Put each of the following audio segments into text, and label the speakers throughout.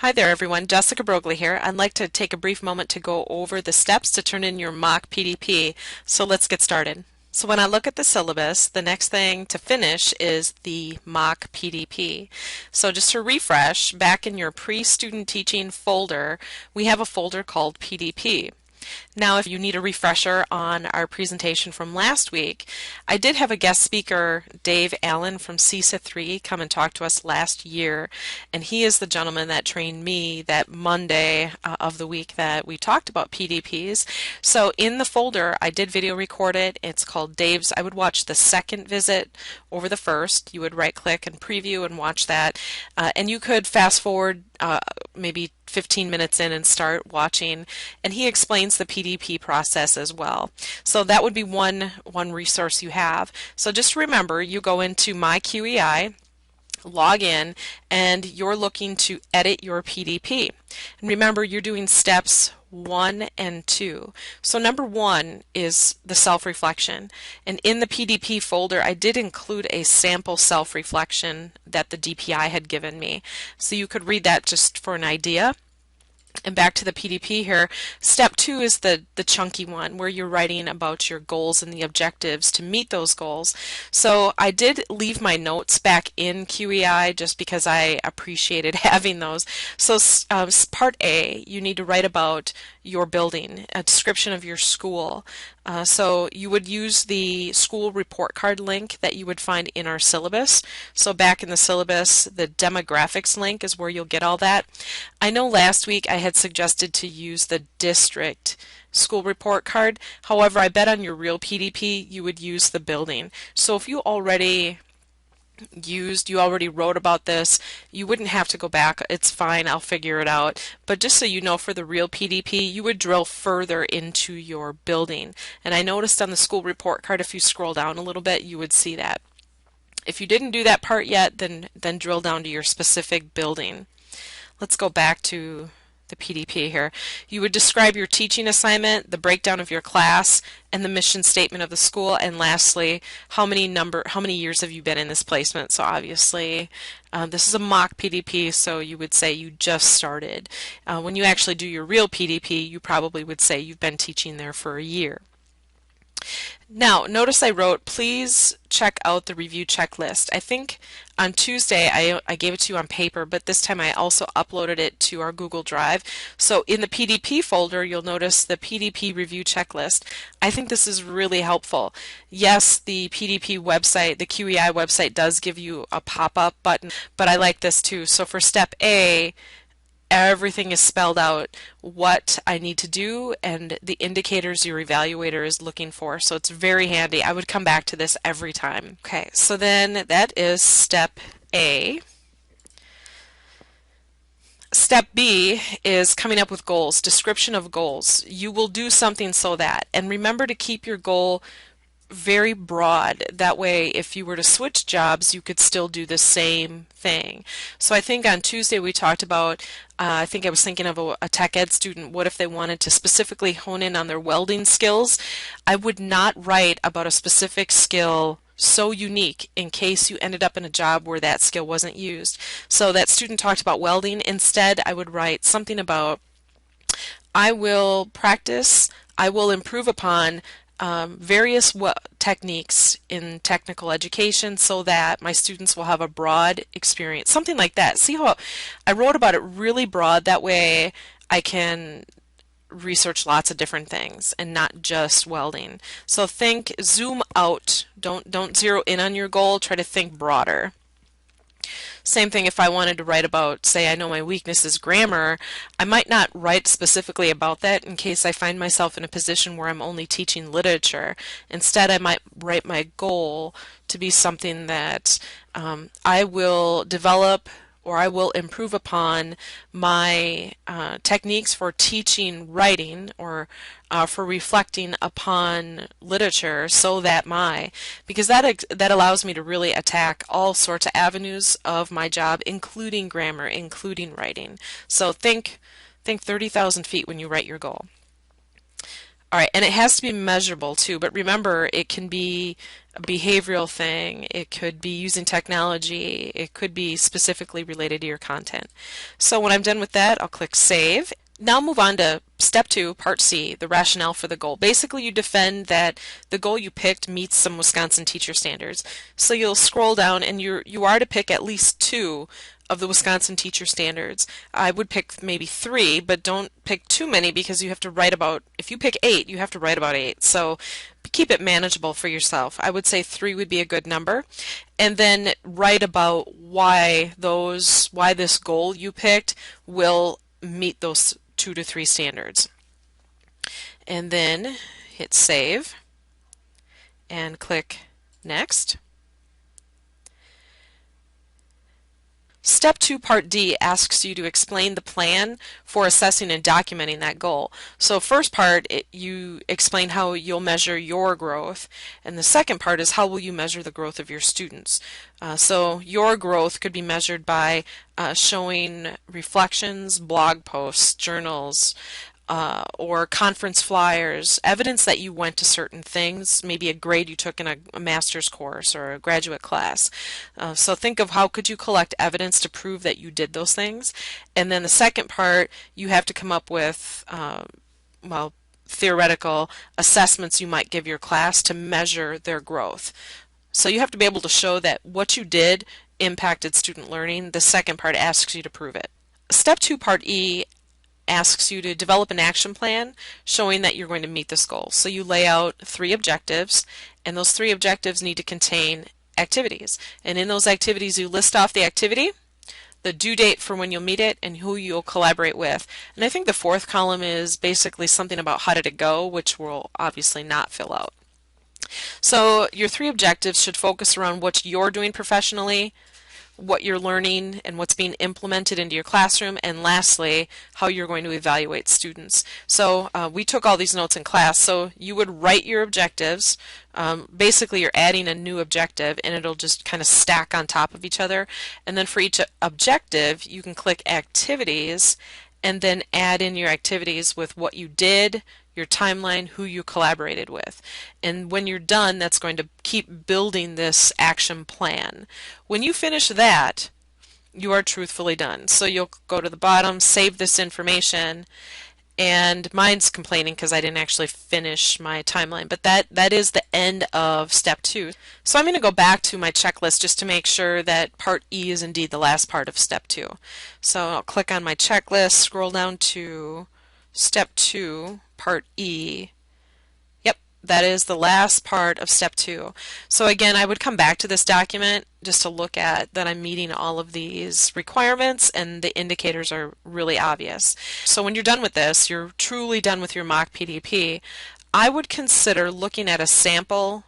Speaker 1: Hi there everyone, Jessica Brogley here. I'd like to take a brief moment to go over the steps to turn in your mock PDP. So let's get started. So when I look at the syllabus, the next thing to finish is the mock PDP. So just to refresh, back in your pre-student teaching folder, we have a folder called PDP. Now, if you need a refresher on our presentation from last week, I did have a guest speaker, Dave Allen from CISA 3, come and talk to us last year, and he is the gentleman that trained me that Monday of the week that we talked about PDPs. So in the folder, I did video record it. It's called Dave's. I would watch the second visit over the first. You would right-click and preview and watch that, and you could fast forward maybe 15 minutes in and start watching, and he explains the PDP process as well. So that would be one resource you have. So just remember, you go into My QEI, log in, and you're looking to edit your PDP. And remember, you're doing steps 1 and 2. So number 1 is the self-reflection. And in the PDP folder, I did include a sample self-reflection that the DPI had given me. So you could read that just for an idea. And back to the PDP here, step 2 is the chunky one where you're writing about your goals and the objectives to meet those goals. So I did leave my notes back in QEI just because I appreciated having those. So part A, you need to write about your building, a description of your school. So you would use the school report card link that you would find in our syllabus. So back in the syllabus, the demographics link is where you'll get all that. I know last week I had suggested to use the district school report card. However, I bet on your real PDP you would use the building. So if you already wrote about this, you wouldn't have to go back. It's fine, I'll figure it out. But just so you know, for the real PDP, you would drill further into your building. And I noticed on the school report card, if you scroll down a little bit, you would see that. If you didn't do that part yet, then drill down to your specific building. Let's go back to the PDP here. You would describe your teaching assignment, the breakdown of your class, and the mission statement of the school, and lastly, how many years have you been in this placement? So obviously, this is a mock PDP, so you would say you just started. When you actually do your real PDP, you probably would say you've been teaching there for a year. Now, notice I wrote, please check out the review checklist. I think on Tuesday I gave it to you on paper, but this time I also uploaded it to our Google Drive. So in the PDP folder, you'll notice the PDP review checklist. I think this is really helpful. Yes, the PDP website, the QEI website, does give you a pop-up button, but I like this too. So for step A, everything is spelled out, what I need to do and the indicators your evaluator is looking for. So it's very handy. I would come back to this every time. Okay, so then that is step A. Step B is coming up with goals, description of goals. You will do something so that, and remember to keep your goal very broad. That way, if you were to switch jobs, you could still do the same thing. So I think on Tuesday we talked about, I think I was thinking of a tech ed student, what if they wanted to specifically hone in on their welding skills? I would not write about a specific skill so unique in case you ended up in a job where that skill wasn't used. So that student talked about welding. Instead, I would write something about, I will practice, I will improve upon various techniques in technical education so that my students will have a broad experience. Something like that. See how I wrote about it really broad? That way I can research lots of different things and not just welding. So think, zoom out. Don't zero in on your goal. Try to think broader. Same thing if I wanted to write about, say, I know my weakness is grammar, I might not write specifically about that in case I find myself in a position where I'm only teaching literature. Instead, I might write my goal to be something that I will develop or I will improve upon my techniques for teaching writing or for reflecting upon literature so that because that allows me to really attack all sorts of avenues of my job, including grammar, including writing. So think 30,000 feet when you write your goal. All right, and it has to be measurable too, but remember it can be a behavioral thing, it could be using technology, it could be specifically related to your content. So when I'm done with that, I'll click Save. Now move on to step 2, part C, the rationale for the goal. Basically, you defend that the goal you picked meets some Wisconsin teacher standards. So you'll scroll down and you are to pick at least 2 of the Wisconsin teacher standards. I would pick maybe 3, but don't pick too many because you have to write about, if you pick 8, you have to write about 8. So keep it manageable for yourself. I would say 3 would be a good number. And then write about why this goal you picked will meet those 2 to 3 standards. And then hit Save and click Next. Step 2, Part D asks you to explain the plan for assessing and documenting that goal. So first part, you explain how you'll measure your growth, and the second part is how will you measure the growth of your students. So your growth could be measured by showing reflections, blog posts, journals, or conference flyers, evidence that you went to certain things, maybe a grade you took in a master's course or a graduate class. So think of how could you collect evidence to prove that you did those things. And then the second part, you have to come up with, well, theoretical assessments you might give your class to measure their growth. So you have to be able to show that what you did impacted student learning. The second part asks you to prove it. Step 2, Part E asks you to develop an action plan showing that you're going to meet this goal. So you lay out 3 objectives, and those 3 objectives need to contain activities. And in those activities, you list off the activity, the due date for when you'll meet it, and who you'll collaborate with. And I think the 4th column is basically something about how did it go, which we'll obviously not fill out. So your 3 objectives should focus around what you're doing professionally, what you're learning and what's being implemented into your classroom, and lastly, how you're going to evaluate students. So we took all these notes in class, so you would write your objectives. Basically, you're adding a new objective, and it'll just kind of stack on top of each other. And then for each objective, you can click Activities, and then add in your activities with what you did, your timeline, who you collaborated with. And when you're done, that's going to keep building this action plan. When you finish that, you are truthfully done. So you'll go to the bottom, save this information, and mine's complaining because I didn't actually finish my timeline, but that is the end of step 2. So I'm going to go back to my checklist just to make sure that part E is indeed the last part of step 2. So I'll click on my checklist, scroll down to step 2, part E. Yep, that is the last part of step 2. So again, I would come back to this document just to look at that I'm meeting all of these requirements and the indicators are really obvious. So when you're done with this, you're truly done with your mock PDP, I would consider looking at a sample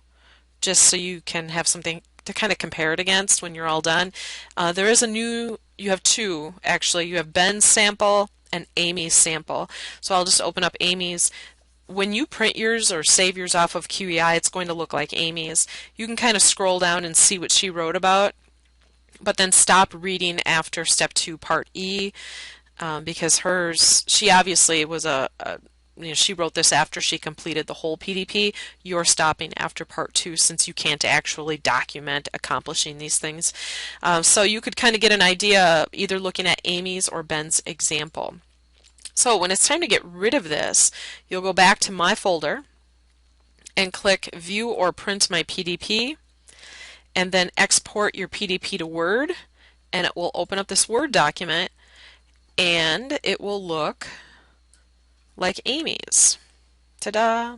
Speaker 1: just so you can have something to kind of compare it against when you're all done. There is you have 2 actually. You have Ben's sample and Amy's sample. So I'll just open up Amy's. When you print yours or save yours off of QEI, it's going to look like Amy's. You can kind of scroll down and see what she wrote about, but then stop reading after step 2, part E, because she obviously was she wrote this after she completed the whole PDP. You're stopping after part 2 since you can't actually document accomplishing these things. So you could kind of get an idea either looking at Amy's or Ben's example. So when it's time to get rid of this, you'll go back to My Folder and click View or Print My PDP, and then export your PDP to Word, and it will open up this Word document, and it will look like Amy's. Ta-da!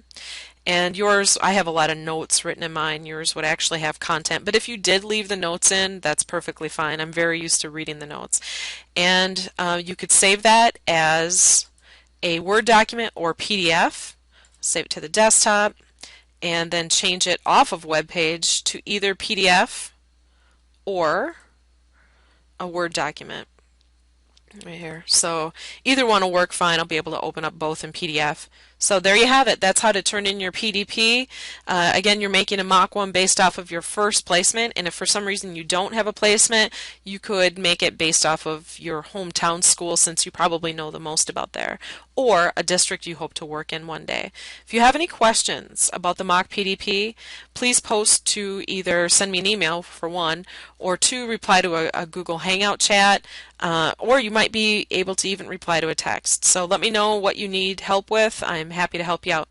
Speaker 1: And yours, I have a lot of notes written in mine. Yours would actually have content. But if you did leave the notes in, that's perfectly fine. I'm very used to reading the notes. And you could save that as a Word document or PDF. Save it to the desktop. And then change it off of web page to either PDF or a Word document. Right here. So either one will work fine. I'll be able to open up both in PDF. So there you have it. That's how to turn in your PDP. Again, you're making a mock one based off of your first placement, and if for some reason you don't have a placement, you could make it based off of your hometown school since you probably know the most about there, or a district you hope to work in one day. If you have any questions about the mock PDP, please post to either send me an email for one, or two, reply to a Google Hangout chat, or you might be able to even reply to a text. So let me know what you need help with. I'm happy to help you out.